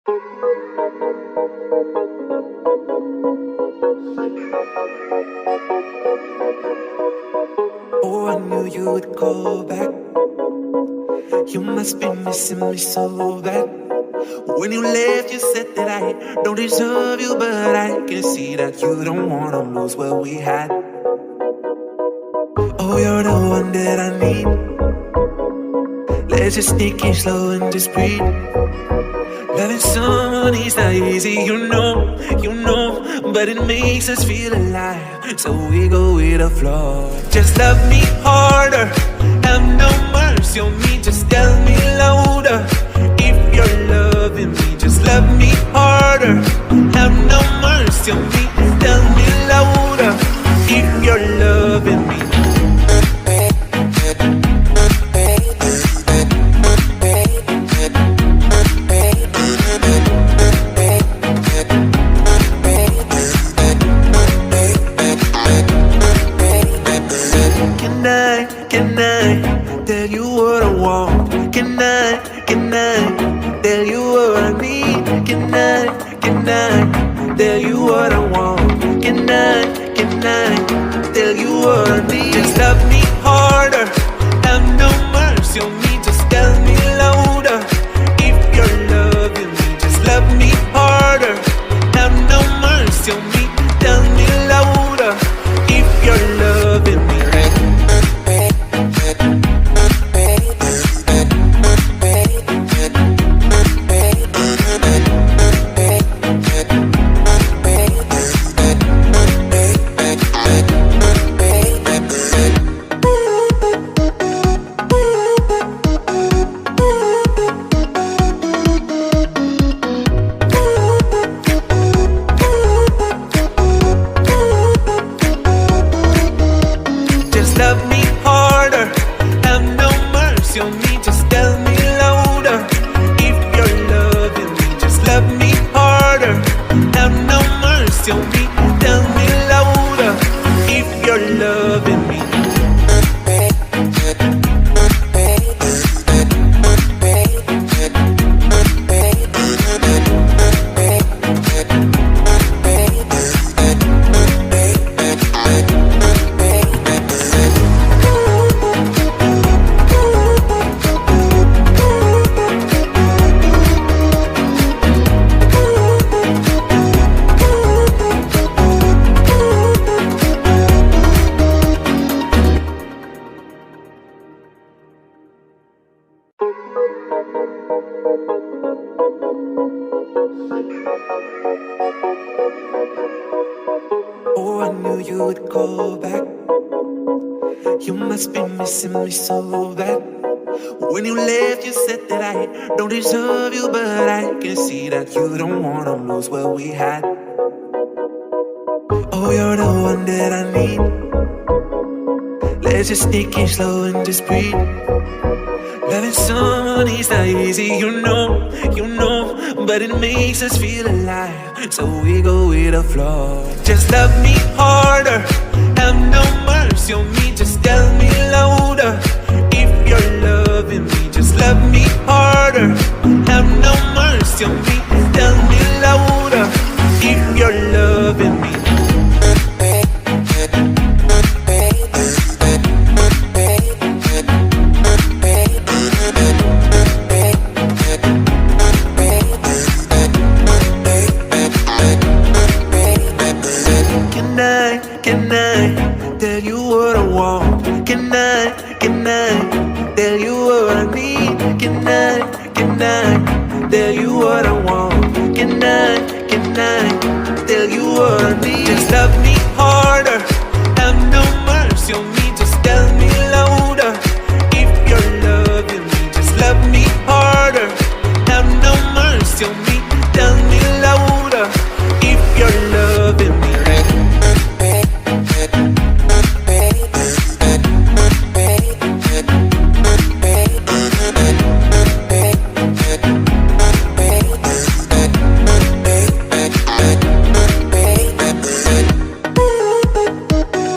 Oh, I knew you would go back. You must be missing me so bad. When you left, you said that I don't deserve you, but I can see that you don't wanna lose what we had. Oh, you're the one that I need. Let's just take it slow and just breathe. Loving someone is not easy, you know, but it makes us feel alive, so we go with the flow. Just love me harder, have no mercy on me, just tell me louder. If you're loving me, just love me harder, have no mercy on me, tell me louder. If you're loving me. Can I tell you what I want? Can I tell you what I need? Can I tell you what I want? Can I tell you what I need? Just love me harder, have no mercy on me, just tell me louder. If you're loving me, just love me harder, have no mercy on me, tell me louder. If you're loving me. Love me harder, have no mercy on me, just tell me louder. If you're loving me, just love me harder, have no mercy on me, tell me louder. If you're loving me. Oh, I knew you would go back. You must be missing me so bad. When you left, you said that I don't deserve you, but I can see that you don't wanna lose what we had. Oh, you're the one that I need. Let's just take it slow and just breathe. Loving someone is not easy, you know, but it makes us feel alive, so we go with the flow. Just love me harder, have no mercy on me, just tell me louder. If you're loving me, just love me harder, have no mercy on me, tell me louder. If you're loving me. Can I tell you what I want? Can I tell you what I need? Can I tell you what I want? Can I